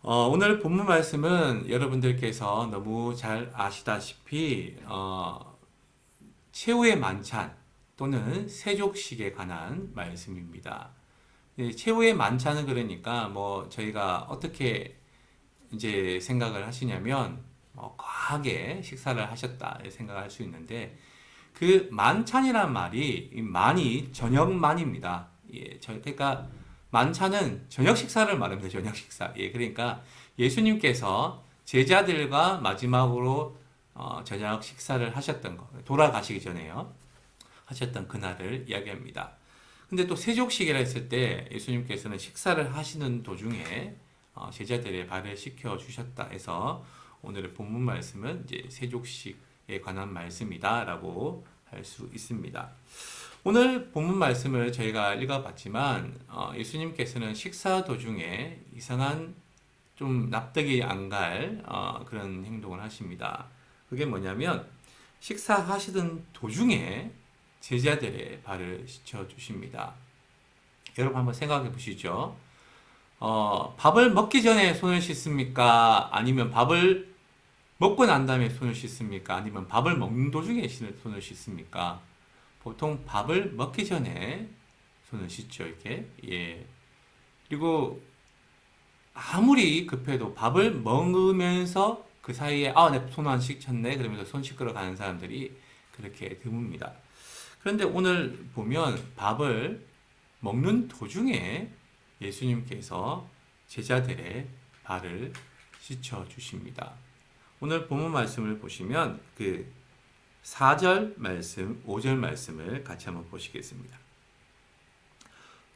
오늘 본문 말씀은 여러분들께서 너무 잘 아시다시피 최후의 만찬 또는 세족식에 관한 말씀입니다. 최후의 만찬은 그러니까 뭐 저희가 어떻게 이제 생각을 하시냐면 과하게 식사를 하셨다 생각할 수 있는데 그 만찬이란 말이 이 만이 저녁만입니다. 예, 그러니까 만찬은 저녁 식사를 말합니다. 저녁 식사. 예, 그러니까 예수님께서 제자들과 마지막으로 저녁 식사를 하셨던 거, 돌아가시기 전에요. 하셨던 그날을 이야기합니다. 근데 또 세족식이라 했을 때 예수님께서는 식사를 하시는 도중에 제자들의 발을 씻겨 주셨다 해서 오늘의 본문 말씀은 이제 세족식에 관한 말씀이다라고 할 수 있습니다. 오늘 본문 말씀을 저희가 읽어봤지만 예수님께서는 식사 도중에 이상한 좀 납득이 안 갈 그런 행동을 하십니다. 그게 뭐냐면 식사하시던 도중에 제자들의 발을 씻겨 주십니다. 여러분 한번 생각해 보시죠. 밥을 먹기 전에 손을 씻습니까? 아니면 밥을 먹고 난 다음에 손을 씻습니까? 아니면 밥을 먹는 도중에 손을 씻습니까? 보통 밥을 먹기 전에 손을 씻죠, 이렇게. 예. 그리고 아무리 급해도 밥을 먹으면서 그 사이에 내 손 안 씻혔네 그러면서 손 씻으러 가는 사람들이 그렇게 드뭅니다. 그런데 오늘 보면 밥을 먹는 도중에 예수님께서 제자들의 발을 씻어 주십니다. 오늘 본문 말씀을 보시면 그 4절 말씀, 5절 말씀을 같이 한번 보시겠습니다.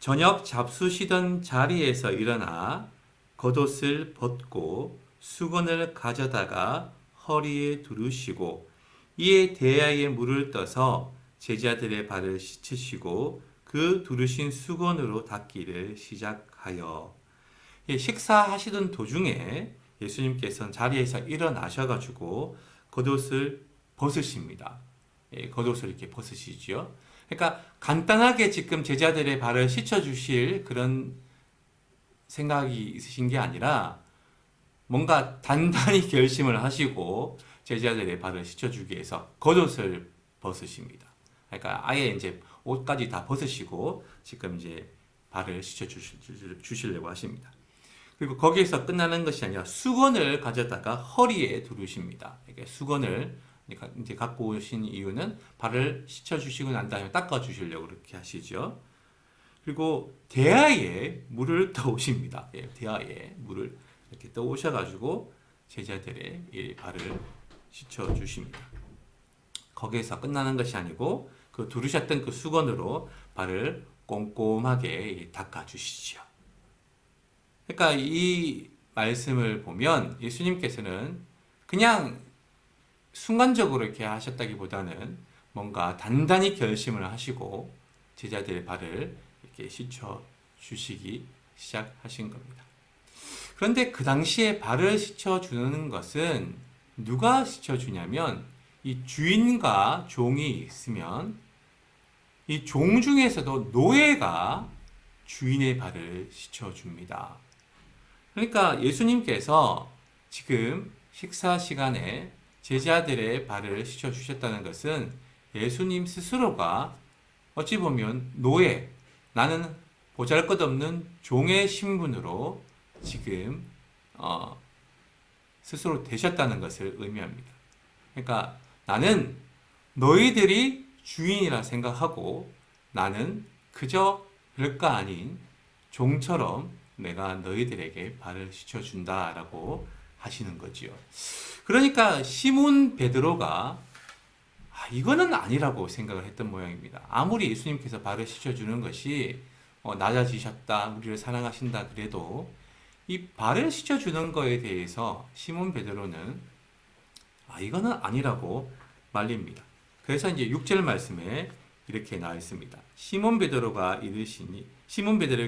저녁 잡수시던 자리에서 일어나 겉옷을 벗고 수건을 가져다가 허리에 두르시고 이에 대야에 물을 떠서 제자들의 발을 씻으시고 그 두르신 수건으로 닦기를 시작하여 식사하시던 도중에 예수님께서는 자리에서 일어나셔가지고 겉옷을 벗으십니다. 겉옷을 이렇게 벗으시죠. 그러니까 간단하게 지금 제자들의 발을 씻어주실 그런 생각이 있으신 게 아니라 뭔가 단단히 결심을 하시고 제자들의 발을 씻어주기 위해서 겉옷을 벗으십니다. 그러니까 아예 이제 옷까지 다 벗으시고 지금 이제 발을 씻어주시려고 하십니다. 그리고 거기에서 끝나는 것이 아니라 수건을 가져다가 허리에 두르십니다. 이게 수건을 이제 갖고 오신 이유는 발을 씻어주시고 난 다음에 닦아주시려고 그렇게 하시죠. 그리고 대야에 물을 떠오십니다. 예, 대야에 물을 이렇게 떠오셔가지고 제자들의 발을 씻어주십니다. 거기에서 끝나는 것이 아니고 그 두르셨던 그 수건으로 발을 꼼꼼하게 닦아주시죠. 그러니까 이 말씀을 보면 예수님께서는 그냥 순간적으로 이렇게 하셨다기보다는 뭔가 단단히 결심을 하시고 제자들의 발을 이렇게 씻어 주시기 시작하신 겁니다. 그런데 그 당시에 발을 씻어 주는 것은 누가 씻어 주냐면 이 주인과 종이 있으면 이 종 중에서도 노예가 주인의 발을 씻어 줍니다. 그러니까 예수님께서 지금 식사 시간에 제자들의 발을 씻어 주셨다는 것은 예수님 스스로가 어찌 보면 노예, 나는 보잘것없는 종의 신분으로 지금 스스로 되셨다는 것을 의미합니다. 그러니까 나는 너희들이 주인이라 생각하고 나는 그저 별거 아닌 종처럼 내가 너희들에게 발을 씻어준다라고 하시는 거지요. 그러니까 시몬 베드로가 이거는 아니라고 생각을 했던 모양입니다. 아무리 예수님께서 발을 씻어주는 것이 낮아지셨다, 우리를 사랑하신다 그래도 이 발을 씻어주는 거에 대해서 시몬 베드로는 이거는 아니라고 말립니다. 그래서 이제 6절 말씀에 이렇게 나와 있습니다. 시몬 베드로에게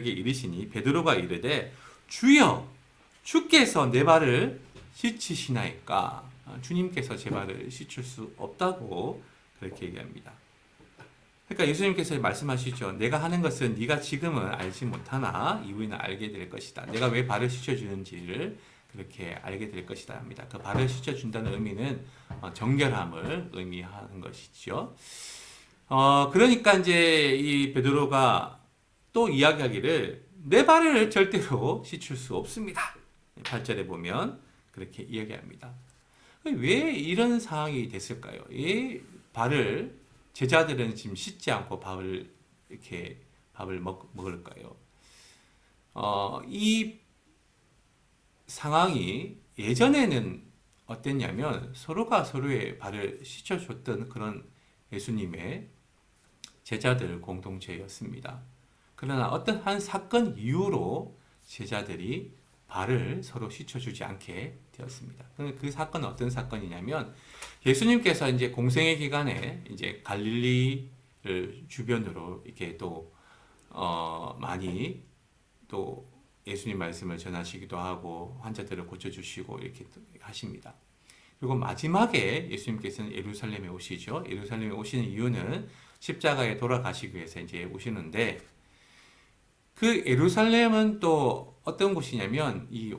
이르시니 베드로가 이르되 주여 주께서 내 발을 씻으시나이까? 주님께서 제 발을 씻을 수 없다고 그렇게 얘기합니다. 그러니까 예수님께서 말씀하시죠. 내가 하는 것은 네가 지금은 알지 못하나 이후에는 알게 될 것이다. 내가 왜 발을 씻어주는지를 그렇게 알게 될 것이다 합니다. 그 발을 씻어준다는 의미는 정결함을 의미하는 것이죠. 그러니까 이제 이 베드로가 또 이야기하기를 내 발을 절대로 씻을 수 없습니다. 8절에 보면 그렇게 이야기합니다. 왜 이런 상황이 됐을까요? 이 발을 제자들은 지금 씻지 않고 밥을 먹을까요? 이 상황이 예전에는 어땠냐면 서로가 서로의 발을 씻어줬던 그런 예수님의 제자들 공동체였습니다. 그러나 어떤 한 사건 이후로 제자들이 발을 서로 씻어주지 않게 되었습니다. 그 사건은 어떤 사건이냐면 예수님께서 이제 공생의 기간에 이제 갈릴리를 주변으로 이렇게 또 많이 또 예수님 말씀을 전하시기도 하고 환자들을 고쳐주시고 이렇게 하십니다. 그리고 마지막에 예수님께서는 예루살렘에 오시죠. 예루살렘에 오시는 이유는 십자가에 돌아가시기 위해서 이제 오시는데 그 예루살렘은 또 어떤 곳이냐면 이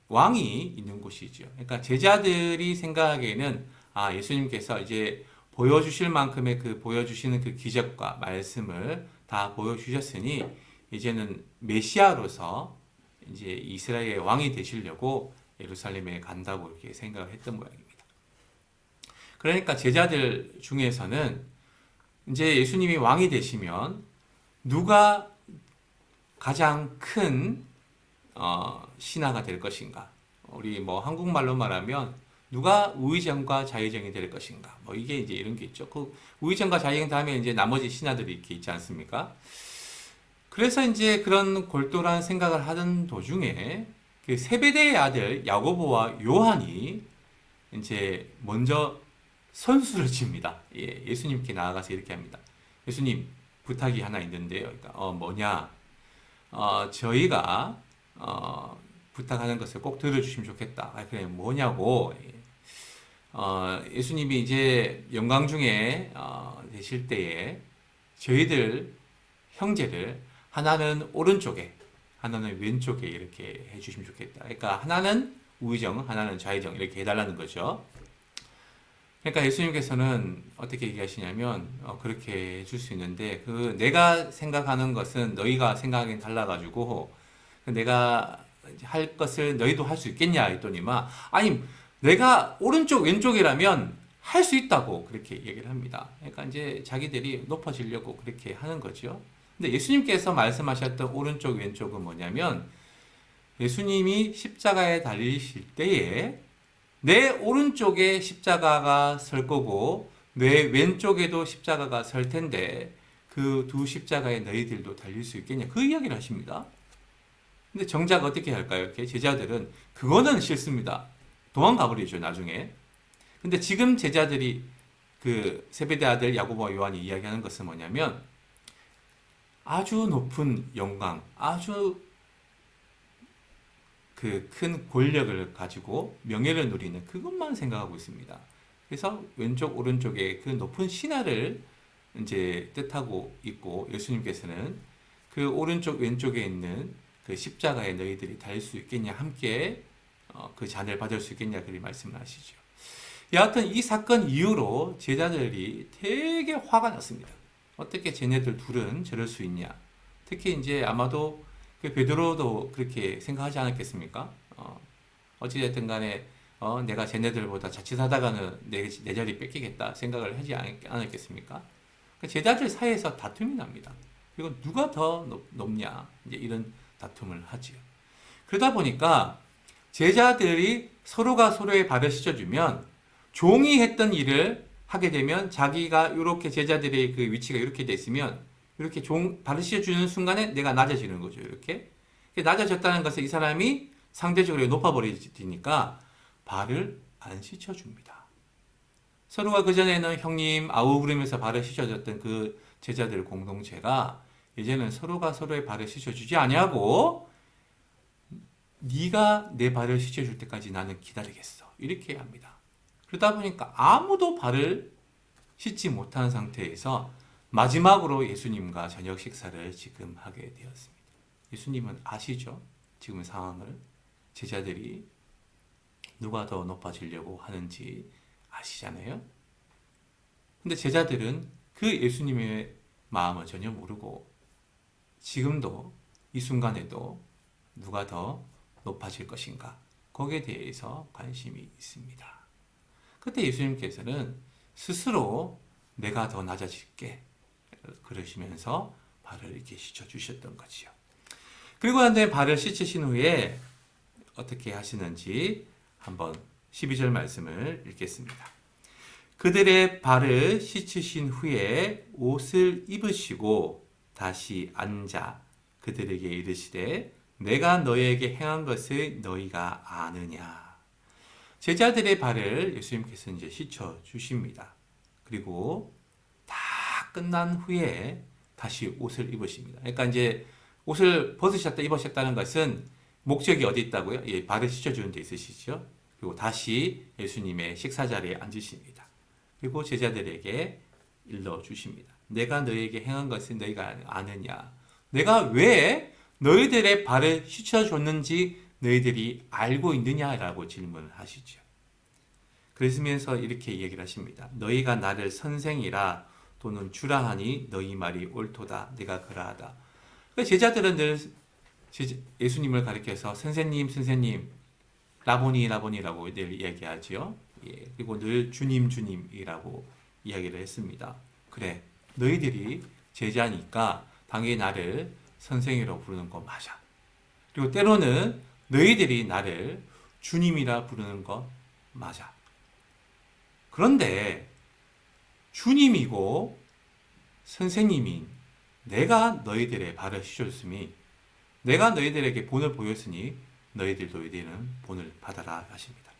왕이 있는 곳이죠. 그러니까 제자들이 생각하기에는 예수님께서 이제 보여주실 만큼의 보여주시는 그 기적과 말씀을 다 보여주셨으니 이제는 메시아로서 이제 이스라엘의 왕이 되시려고 예루살렘에 간다고 이렇게 생각을 했던 모양입니다. 그러니까 제자들 중에서는 이제 예수님이 왕이 되시면 누가 가장 큰 신하가 될 것인가? 우리 뭐 한국말로 말하면 누가 우의정과 좌의정이 될 것인가? 뭐 이게 이제 이런 게 있죠. 그 우의정과 좌의정 다음에 이제 나머지 신하들이 이렇게 있지 않습니까? 그래서 이제 그런 골똘한 생각을 하던 도중에 그 세베대의 아들 야고보와 요한이 이제 먼저 선수를 칩니다. 예수님께 나아가서 이렇게 합니다. 예수님, 부탁이 하나 있는데요. 그러니까 뭐냐? 저희가 부탁하는 것을 꼭 들어주시면 좋겠다. 그래 뭐냐고. 예수님이 이제 영광 중에 되실 때에 저희들 형제를 하나는 오른쪽에 하나는 왼쪽에 이렇게 해주시면 좋겠다. 그러니까 하나는 우의정, 하나는 좌의정 이렇게 해달라는 거죠. 그러니까 예수님께서는 어떻게 얘기하시냐면 그렇게 해줄 수 있는데 내가 생각하는 것은 너희가 생각하기엔 달라가지고 내가 할 것을 너희도 할 수 있겠냐 했더니만 아니 내가 오른쪽 왼쪽이라면 할 수 있다고 그렇게 얘기를 합니다. 그러니까 이제 자기들이 높아지려고 그렇게 하는 거죠. 근데 예수님께서 말씀하셨던 오른쪽 왼쪽은 뭐냐면 예수님이 십자가에 달리실 때에 내 오른쪽에 십자가가 설 거고 내 왼쪽에도 십자가가 설 텐데 그 두 십자가에 너희들도 달릴 수 있겠냐 그 이야기를 하십니다. 근데 정작 어떻게 할까요? 이렇게 제자들은 그거는 싫습니다. 도망가 버리죠 나중에. 근데 지금 제자들이 그 세베대 아들 야고보와 요한이 이야기하는 것은 뭐냐면 아주 높은 영광, 아주 그 큰 권력을 가지고 명예를 누리는 그것만 생각하고 있습니다. 그래서 왼쪽 오른쪽에 그 높은 신하를 이제 뜻하고 있고 예수님께서는 그 오른쪽 왼쪽에 있는 그 십자가에 너희들이 달릴 수 있겠냐 함께 그 잔을 받을 수 있겠냐 그리 말씀을 하시죠. 여하튼 이 사건 이후로 제자들이 되게 화가 났습니다. 어떻게 쟤네들 둘은 저럴 수 있냐? 특히 이제 아마도 그 베드로도 그렇게 생각하지 않았겠습니까? 어찌됐든 간에 내가 쟤네들보다 자칫하다가는 내 자리 뺏기겠다 생각을 하지 않았겠습니까? 제자들 사이에서 다툼이 납니다. 그리고 누가 더 높냐? 이제 이런 다툼을 하지요. 그러다 보니까 제자들이 서로가 서로의 발을 씻어주면 종이 했던 일을 하게 되면 자기가 이렇게 제자들의 그 위치가 이렇게 됐으면 이렇게 발을 씻어주는 순간에 내가 낮아지는 거죠. 이렇게 낮아졌다는 것은 이 사람이 상대적으로 높아버리니까 발을 안 씻어줍니다. 서로가 그전에는 형님 아우 그러면서 발을 씻어줬던 그 제자들 공동체가 이제는 서로가 서로의 발을 씻어주지 아니하고 네가 내 발을 씻어줄 때까지 나는 기다리겠어. 이렇게 합니다. 그러다 보니까 아무도 발을 씻지 못하는 상태에서 마지막으로 예수님과 저녁 식사를 지금 하게 되었습니다. 예수님은 아시죠? 지금 상황을. 제자들이 누가 더 높아지려고 하는지 아시잖아요. 근데 제자들은 그 예수님의 마음을 전혀 모르고 지금도 이 순간에도 누가 더 높아질 것인가 거기에 대해서 관심이 있습니다. 그때 예수님께서는 스스로 내가 더 낮아질게 그러시면서 발을 이렇게 씻어주셨던 거지요. 그리고 난 다음에 발을 씻으신 후에 어떻게 하시는지 한번 12절 말씀을 읽겠습니다. 그들의 발을 씻으신 후에 옷을 입으시고 다시 앉아 그들에게 이르시되 내가 너희에게 행한 것을 너희가 아느냐. 제자들의 발을 예수님께서 이제 씻어 주십니다. 그리고 다 끝난 후에 다시 옷을 입으십니다. 그러니까 이제 옷을 벗으셨다 입으셨다는 것은 목적이 어디 있다고요? 예, 발을 씻어주는 데 있으시죠. 그리고 다시 예수님의 식사 자리에 앉으십니다. 그리고 제자들에게 일러 주십니다. 내가 너희에게 행한 것을 너희가 아느냐? 내가 왜 너희들의 발을 씻어줬는지 너희들이 알고 있느냐라고 질문을 하시죠. 그러시면서 이렇게 얘기를 하십니다. 너희가 나를 선생이라 또는 주라 하니 너희 말이 옳도다. 내가 그러하다. 제자들은 늘 예수님을 가리켜서 선생님, 선생님, 라보니, 라보니라고 늘 얘기하지요. 예, 그리고 늘 주님, 주님이라고 이야기를 했습니다. 그래, 너희들이 제자니까 당연히 나를 선생이라고 부르는 거 맞아. 그리고 때로는 너희들이 나를 주님이라 부르는 거 맞아. 그런데 주님이고 선생님인 내가 너희들의 발을 씻어줬으니 내가 너희들에게 본을 보였으니 너희들은 본을 받아라 하십니다.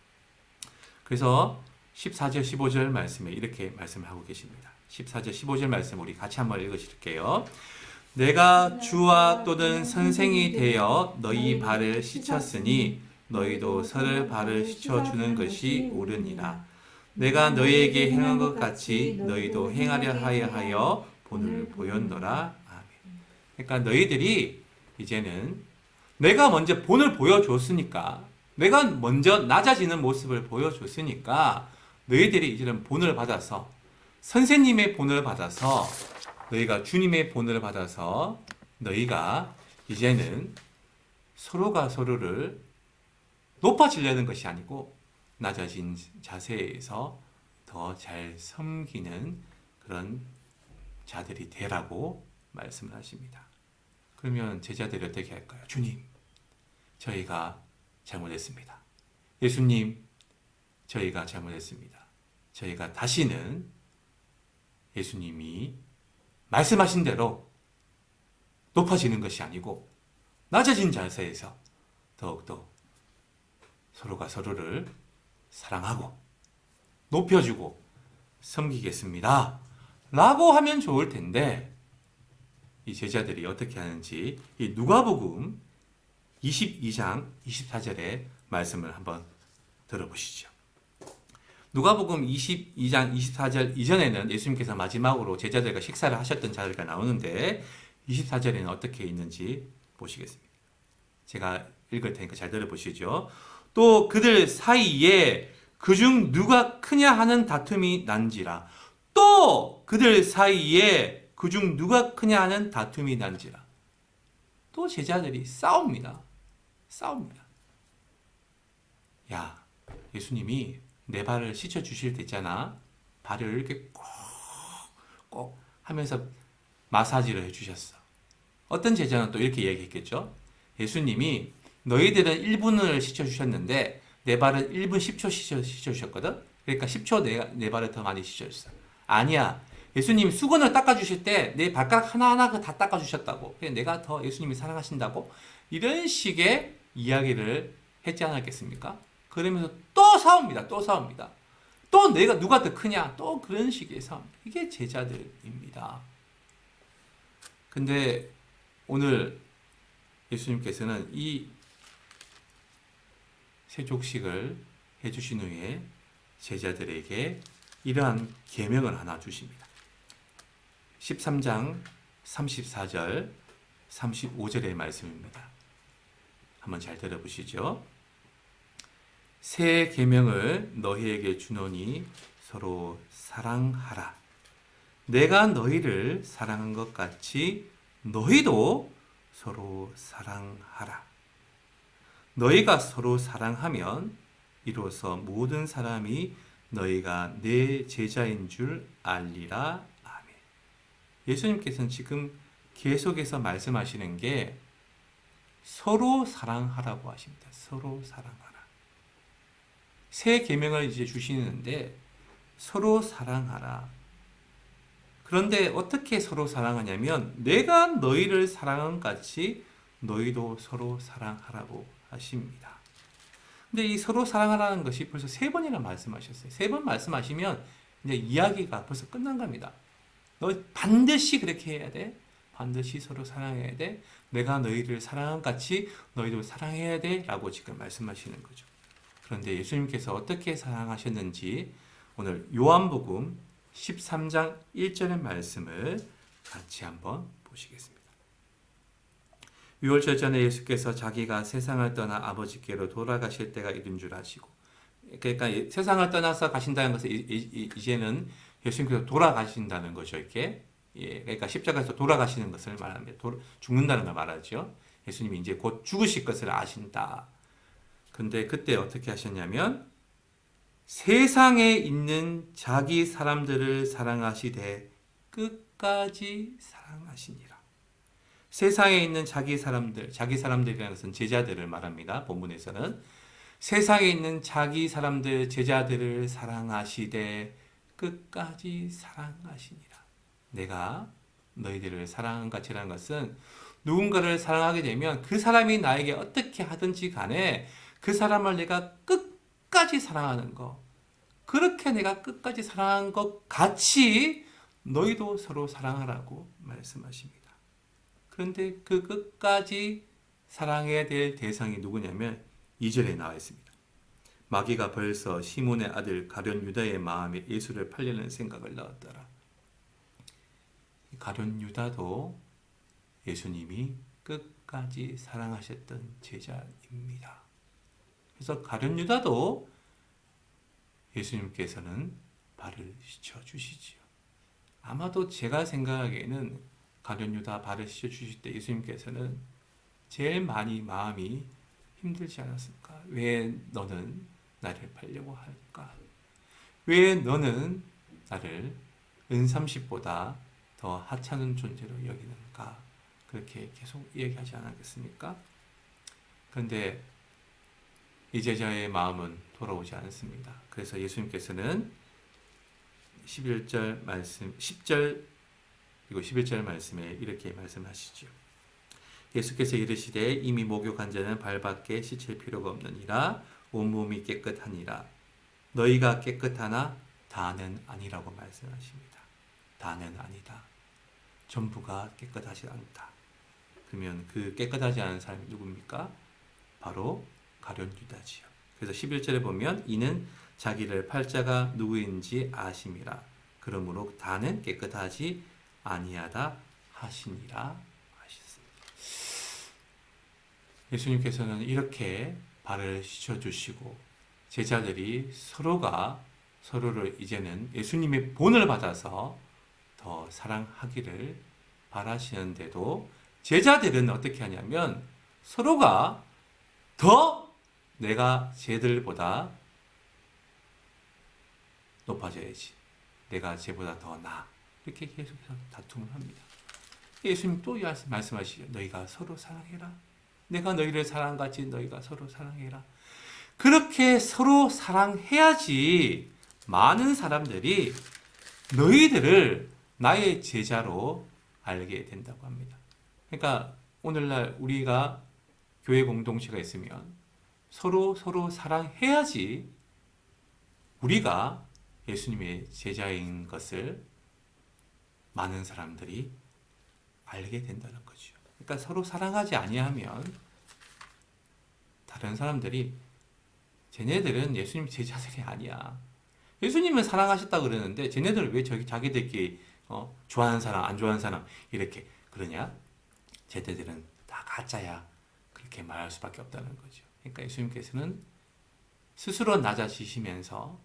그래서 14절 15절 말씀에 이렇게 말씀을 하고 계십니다. 14절 15절 말씀 우리 같이 한번 읽으실게요. 내가 주와 또는 선생이 되어 너희 발을 씻었으니 너희도 서로 발을 씻어주는 것이 옳으니라. 내가 너희에게 행한 것 같이 너희도 행하려 하여 본을 보였노라. 아멘. 그러니까 너희들이 이제는 내가 먼저 본을 보여줬으니까 내가 먼저 낮아지는 모습을 보여줬으니까 너희들이 이제는 본을 받아서 선생님의 본을 받아서 너희가 주님의 본을 받아서 너희가 이제는 서로가 서로를 높아지려는 것이 아니고 낮아진 자세에서 더 잘 섬기는 그런 자들이 되라고 말씀을 하십니다. 그러면 제자들이 어떻게 할까요? 주님, 저희가 잘못했습니다. 예수님, 저희가 잘못했습니다. 저희가 다시는 예수님이 말씀하신 대로 높아지는 것이 아니고 낮아진 자세에서 더욱더 서로가 서로를 사랑하고 높여주고 섬기겠습니다. 라고 하면 좋을 텐데 이 제자들이 어떻게 하는지 이 누가복음 22장 24절의 말씀을 한번 들어보시죠. 누가복음 22장 24절 이전에는 예수님께서 마지막으로 제자들과 식사를 하셨던 자리가 나오는데 24절에는 어떻게 있는지 보시겠습니다. 제가 읽을 테니까 잘 들어보시죠. 또 그들 사이에 그중 누가 크냐 하는 다툼이 난지라. 또 그들 사이에 그중 누가 크냐 하는 다툼이 난지라. 또 제자들이 싸웁니다. 야, 예수님이 내 발을 씻어주실 때 있잖아. 발을 이렇게 꼭 하면서 마사지를 해주셨어. 어떤 제자는 또 이렇게 얘기했겠죠. 예수님이 너희들은 1분을 씻어주셨는데 내 발은 1분 10초 씻어주셨거든. 그러니까 10초 내 발을 더 많이 씻어줬어. 아니야. 예수님이 수건을 닦아주실 때 내 발가락 하나하나 다 닦아주셨다고. 내가 더 예수님이 사랑하신다고. 이런 식의 이야기를 했지 않았겠습니까? 그러면서 또 싸웁니다. 또 내가 누가 더 크냐? 또 그런 식의 싸움. 이게 제자들입니다. 근데 오늘 예수님께서는 이 세족식을 해주신 후에 제자들에게 이러한 계명을 하나 주십니다. 13장 34절, 35절의 말씀입니다. 한번 잘 들어보시죠. 새 계명을 너희에게 주노니 서로 사랑하라. 내가 너희를 사랑한 것 같이 너희도 서로 사랑하라. 너희가 서로 사랑하면 이로써 모든 사람이 너희가 내 제자인 줄 알리라. 아멘. 예수님께서는 지금 계속해서 말씀하시는 게 서로 사랑하라고 하십니다. 서로 사랑하라. 새 계명을 이제 주시는데 서로 사랑하라. 그런데 어떻게 서로 사랑하냐면 내가 너희를 사랑한 같이 너희도 서로 사랑하라고 하십니다. 근데 이 서로 사랑하라는 것이 벌써 3번이나 말씀하셨어요. 3번 말씀하시면 이제 이야기가 벌써 끝난 겁니다. 너 반드시 그렇게 해야 돼. 반드시 서로 사랑해야 돼. 내가 너희를 사랑한 같이 너희도 사랑해야 돼. 라고 지금 말씀하시는 거죠. 그런데 예수님께서 어떻게 사랑하셨는지 오늘 요한복음 13장 1절의 말씀을 같이 한번 보시겠습니다. 유월절 전에 예수께서 자기가 세상을 떠나 아버지께로 돌아가실 때가 이른 줄 아시고, 그러니까 세상을 떠나서 가신다는 것은 이제는 예수님께서 돌아가신다는 거죠. 이렇게, 그러니까 십자가에서 돌아가시는 것을 말합니다. 죽는다는 걸 말하죠. 예수님이 이제 곧 죽으실 것을 아신다. 근데 그때 어떻게 하셨냐면 세상에 있는 자기 사람들을 사랑하시되 끝까지 사랑하시니라. 세상에 있는 자기 사람들이라는 것은 제자들을 말합니다. 본문에서는 세상에 있는 자기 사람들, 제자들을 사랑하시되 끝까지 사랑하시니라. 내가 너희들을 사랑한 같이라는 것은 누군가를 사랑하게 되면 그 사람이 나에게 어떻게 하든지 간에 그 사람을 내가 끝까지 사랑하는 것, 그렇게 내가 끝까지 사랑한 것 같이 너희도 서로 사랑하라고 말씀하십니다. 그런데 그 끝까지 사랑해야 될 대상이 누구냐면 2절에 나와 있습니다. 마귀가 벌써 시몬의 아들 가룟 유다의 마음에 예수를 팔려는 생각을 넣었더라. 가룟 유다도 예수님이 끝까지 사랑하셨던 제자입니다. 그래서 가룟 유다도 예수님께서는 발을 씻어주시지요. 아마도 제가 생각하기에는 가룟 유다 발을 씻어주실 때 예수님께서는 제일 많이 마음이 힘들지 않았을까? 왜 너는 나를 팔려고 할까? 왜 너는 나를 은삼십보다 더 하찮은 존재로 여기는가? 그렇게 계속 얘기하지 않았겠습니까? 그런데 이 제자의 마음은 돌아오지 않습니다. 그래서 예수님께서는 11절 말씀, 10절 그리고 11절 말씀에 이렇게 말씀하시죠. 예수께서 이르시되 이미 목욕한 자는 발밖에 씻을 필요가 없느니라. 온몸이 깨끗하니라. 너희가 깨끗하나 다는 아니라고 말씀하십니다. 다는 아니다. 전부가 깨끗하지 않다. 그러면 그 깨끗하지 않은 사람이 누굽니까? 바로 가룟 유다지요. 그래서 11절에 보면 이는 자기를 팔 자가 누구인지 아심이라. 그러므로 다는 깨끗하지 아니하다 하시니라 하셨습니다. 예수님께서는 이렇게 발을 씻어주시고 제자들이 서로가 서로를 이제는 예수님의 본을 받아서 더 사랑하기를 바라시는데도 제자들은 어떻게 하냐면 서로가 더 내가 쟤들보다 높아져야지. 내가 쟤보다 더 나아. 이렇게 계속해서 다툼을 합니다. 예수님 또 말씀하시죠. 너희가 서로 사랑해라. 내가 너희를 사랑한 같이 너희가 서로 사랑해라. 그렇게 서로 사랑해야지 많은 사람들이 너희들을 나의 제자로 알게 된다고 합니다. 그러니까 오늘날 우리가 교회 공동체가 있으면 서로 사랑해야지 우리가 예수님의 제자인 것을 많은 사람들이 알게 된다는 거죠. 그러니까 서로 사랑하지 아니하면 다른 사람들이 쟤네들은 예수님 제자들이 아니야. 예수님은 사랑하셨다 그러는데 쟤네들은 왜 자기들끼리 좋아하는 사람, 안 좋아하는 사람 이렇게 그러냐? 제자들은 다 가짜야. 그렇게 말할 수밖에 없다는 거죠. 그러니까 예수님께서는 스스로 낮아지시면서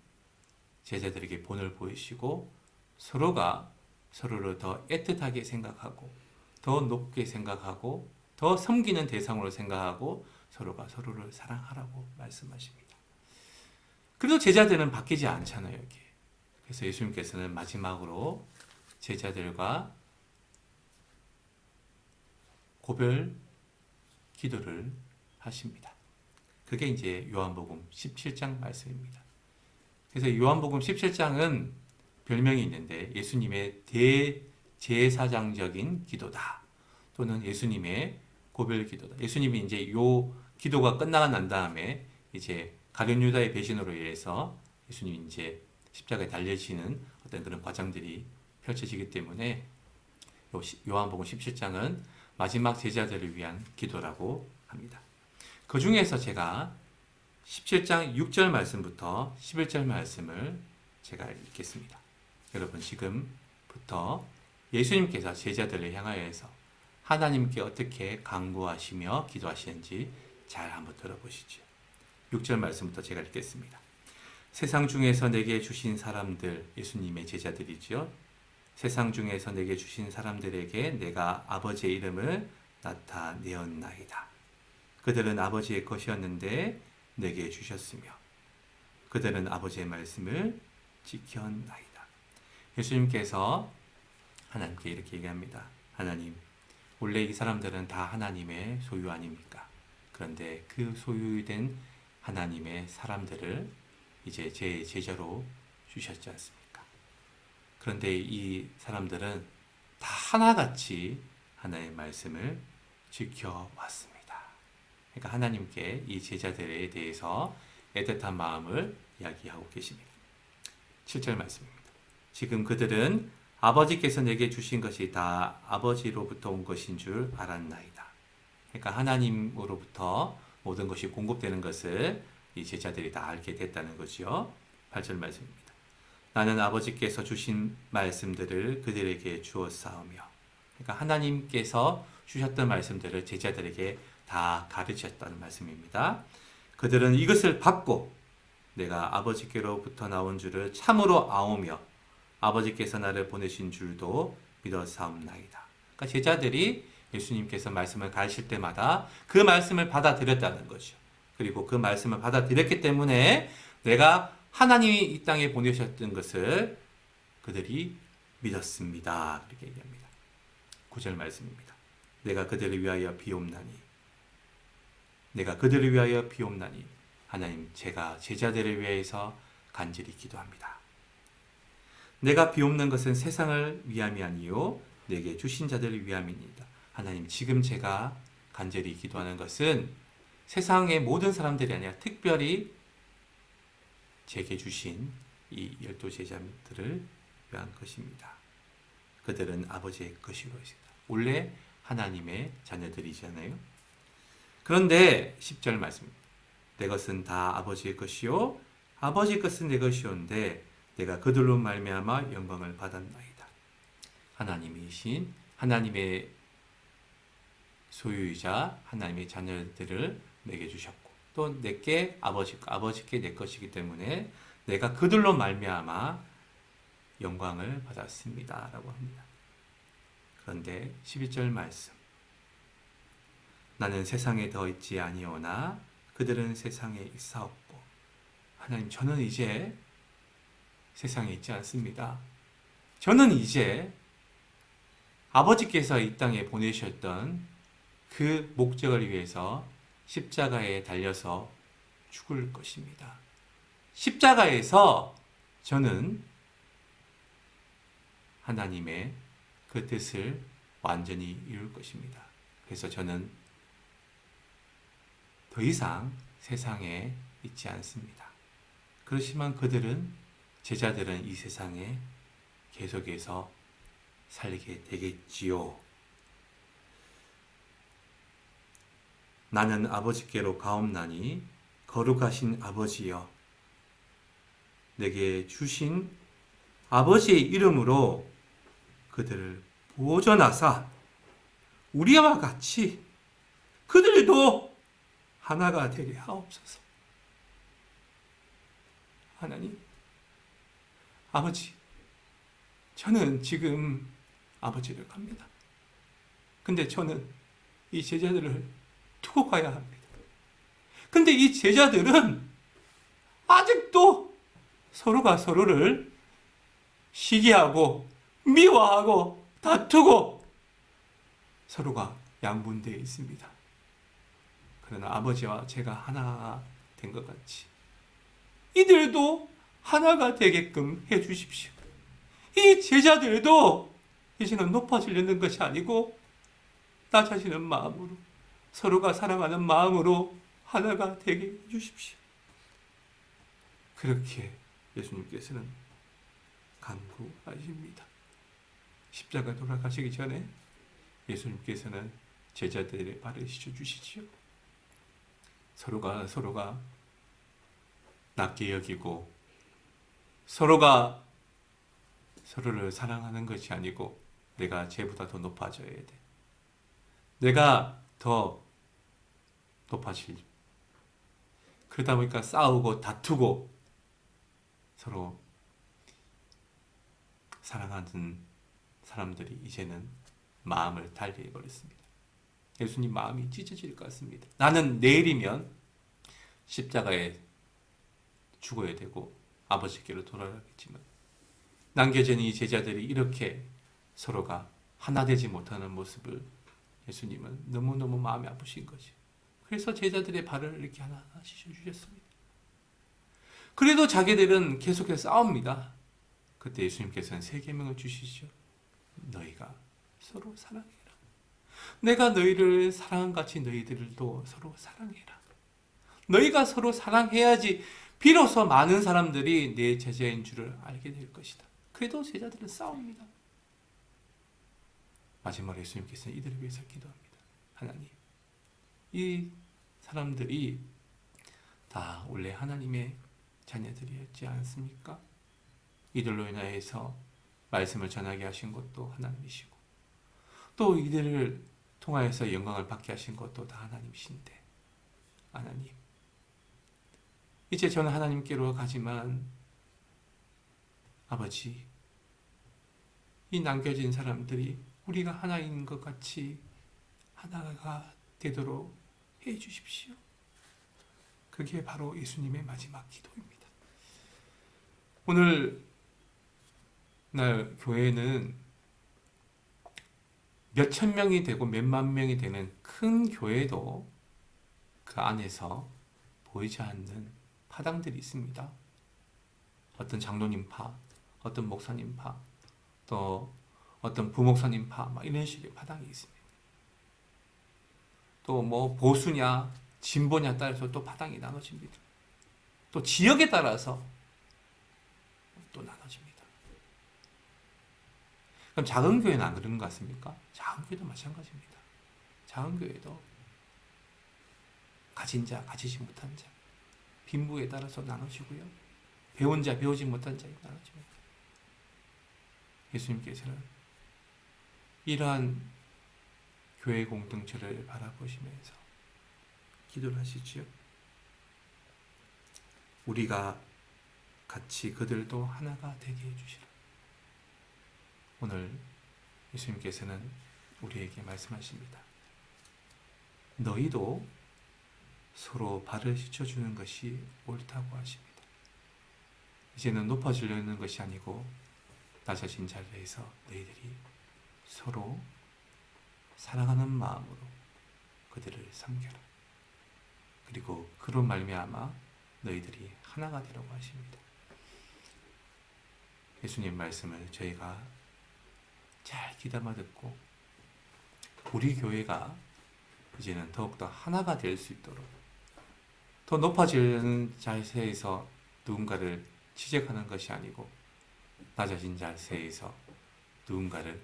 제자들에게 본을 보이시고 서로가 서로를 더 애틋하게 생각하고 더 높게 생각하고 더 섬기는 대상으로 생각하고 서로가 서로를 사랑하라고 말씀하십니다. 그래도 제자들은 바뀌지 않잖아요, 여기. 그래서 예수님께서는 마지막으로 제자들과 고별 기도를 하십니다. 그게 이제 요한복음 17장 말씀입니다. 그래서 요한복음 17장은 별명이 있는데 예수님의 대제사장적인 기도다. 또는 예수님의 고별 기도다. 예수님이 이제 요 기도가 끝나고 난 다음에 이제 가룟 유다의 배신으로 인해서 예수님이 이제 십자가에 달려지는 어떤 그런 과정들이 펼쳐지기 때문에 요한복음 17장은 마지막 제자들을 위한 기도라고 합니다. 그 중에서 제가 17장 6절 말씀부터 11절 말씀을 제가 읽겠습니다. 여러분 지금부터 예수님께서 제자들을 향하여서 하나님께 어떻게 간구하시며 기도하시는지 잘 한번 들어보시죠. 6절 말씀부터 제가 읽겠습니다. 세상 중에서 내게 주신 사람들, 예수님의 제자들이죠. 세상 중에서 내게 주신 사람들에게 내가 아버지의 이름을 나타내었나이다. 그들은 아버지의 것이었는데 내게 주셨으며 그들은 아버지의 말씀을 지켰나이다. 예수님께서 하나님께 이렇게 얘기합니다. 하나님, 원래 이 사람들은 다 하나님의 소유 아닙니까? 그런데 그 소유된 하나님의 사람들을 이제 제 제자로 주셨지 않습니까? 그런데 이 사람들은 다 하나같이 하나의 말씀을 지켜왔습니다. 그러니까 하나님께 이 제자들에 대해서 애틋한 마음을 이야기하고 계십니다. 7절 말씀입니다. 지금 그들은 아버지께서 내게 주신 것이 다 아버지로부터 온 것인 줄 알았나이다. 그러니까 하나님으로부터 모든 것이 공급되는 것을 이 제자들이 다 알게 됐다는 거죠. 8절 말씀입니다. 나는 아버지께서 주신 말씀들을 그들에게 주었사오며, 그러니까 하나님께서 주셨던 말씀들을 제자들에게 다 가르쳤다는 말씀입니다. 그들은 이것을 받고 내가 아버지께로부터 나온 줄을 참으로 아오며 아버지께서 나를 보내신 줄도 믿어사옵나이다. 그러니까 제자들이 예수님께서 말씀을 가르칠 때마다 그 말씀을 받아들였다는 거죠. 그리고 그 말씀을 받아들였기 때문에 내가 하나님이 이 땅에 보내셨던 것을 그들이 믿었습니다. 그렇게 얘기합니다. 9절 말씀입니다. 내가 그들을 위하여 비옵나니 하나님, 제가 제자들을 위해서 간절히 기도합니다. 내가 비옵는 것은 세상을 위함이 아니요 내게 주신 자들을 위함입니다. 하나님, 지금 제가 간절히 기도하는 것은 세상의 모든 사람들이 아니라 특별히 제게 주신 이 12 제자들을 위한 것입니다. 그들은 아버지의 것이로 있습니다. 원래 하나님의 자녀들이잖아요. 그런데 10절 말씀입니다. 내 것은 다 아버지의 것이요 아버지의 것은 내 것이온데 내가 그들로 말미암아 영광을 받았나이다. 하나님이신 하나님의 소유이자 하나님의 자녀들을 내게 주셨고 또 내게 아버지께 내 것이기 때문에 내가 그들로 말미암아 영광을 받았습니다. 라고 합니다. 그런데 11절 말씀, 나는 세상에 더 있지 아니오나 그들은 세상에 있사옵고, 하나님, 저는 이제 세상에 있지 않습니다. 저는 이제 아버지께서 이 땅에 보내셨던 그 목적을 위해서 십자가에 달려서 죽을 것입니다. 십자가에서 저는 하나님의 그 뜻을 완전히 이룰 것입니다. 그래서 저는 더 이상 세상에 있지 않습니다. 그렇지만 제자들은 이 세상에 계속해서 살게 되겠지요. 나는 아버지께로 가옵나니 거룩하신 아버지여, 내게 주신 아버지의 이름으로 그들을 보존하사 우리와 같이 그들도 하나가 되게 하옵소서. 하나님, 아버지, 저는 지금 아버지를 갑니다. 근데 저는 이 제자들을 두고 가야 합니다. 근데 이 제자들은 아직도 서로가 서로를 시기하고 미워하고 다투고 서로가 양분되어 있습니다. 그러나 아버지와 제가 하나 된 것 같이 이들도 하나가 되게끔 해주십시오. 이 제자들도 이제는 높아지려는 것이 아니고 낮아지는 마음으로 서로가 사랑하는 마음으로 하나가 되게 해주십시오. 그렇게 예수님께서는 간구하십니다. 십자가 돌아가시기 전에 예수님께서는 제자들의 발을 씻어주시지요. 서로가 낮게 여기고 서로가 서로를 사랑하는 것이 아니고 내가 쟤보다 더 높아져야 돼. 내가 더 높아질. 그러다 보니까 싸우고 다투고 서로 사랑하는 사람들이 이제는 마음을 달리해버렸습니다. 예수님 마음이 찢어질 것 같습니다. 나는 내일이면 십자가에 죽어야 되고 아버지께로 돌아가겠지만 남겨진 이 제자들이 이렇게 서로가 하나 되지 못하는 모습을 예수님은 너무너무 마음이 아프신 거죠. 그래서 제자들의 발을 이렇게 하나하나 씻어주셨습니다. 그래도 자기들은 계속해서 싸웁니다. 그때 예수님께서는 세 계명을 주시죠. 너희가 서로 사랑해라. 내가 너희를 사랑한 같이 너희들도 서로 사랑해라. 너희가 서로 사랑해야지 비로소 많은 사람들이 내 제자인 줄을 알게 될 것이다. 그래도 제자들은 싸웁니다. 마지막으로 예수님께서는 이들을 위해서 기도합니다. 하나님, 이 사람들이 다 원래 하나님의 자녀들이었지 않습니까? 이들로 인하여서 말씀을 전하게 하신 것도 하나님이시고 또 이들을 통하여서 영광을 받게 하신 것도 다 하나님이신데 하나님, 이제 저는 하나님께로 가지만 아버지, 이 남겨진 사람들이 우리가 하나인 것 같이 하나가 되도록 해 주십시오. 그게 바로 예수님의 마지막 기도입니다. 오늘 날 교회는 몇천 명이 되고 몇만 명이 되는 큰 교회도 그 안에서 보이지 않는 파당들이 있습니다. 어떤 장로님 파, 어떤 목사님 파, 또 어떤 부목사님 파, 막 이런 식의 파당이 있습니다. 또 뭐 보수냐, 진보냐 따라서 또 파당이 나눠집니다. 또 지역에 따라서 또 나눠집니다. 그럼 작은 교회는 안 그런 것 같습니까? 작은 교회도 마찬가지입니다. 작은 교회도 가진 자, 가지지 못한 자, 빈부에 따라서 나눠지고요. 배운 자, 배우지 못한 자에 나눠집니다. 예수님께서는 이러한 교회 공동체를 바라보시면서 기도를 하시지요. 우리가 같이 그들도 하나가 되게 해주시라. 오늘 예수님께서는 우리에게 말씀하십니다. 너희도 서로 발을 씻어주는 것이 옳다고 하십니다. 이제는 높아지려는 것이 아니고 낮아진 자리에서 너희들이 서로 사랑하는 마음으로 그들을 섬겨라. 그리고 그로 말미암아 너희들이 하나가 되라고 하십니다. 예수님 말씀을 저희가 잘 귀담아 듣고 우리 교회가 이제는 더욱더 하나가 될 수 있도록 더 높아지는 자세에서 누군가를 지적하는 것이 아니고 낮아진 자세에서 누군가를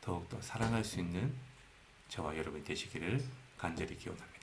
더욱더 사랑할 수 있는 저와 여러분이 되시기를 간절히 기원합니다.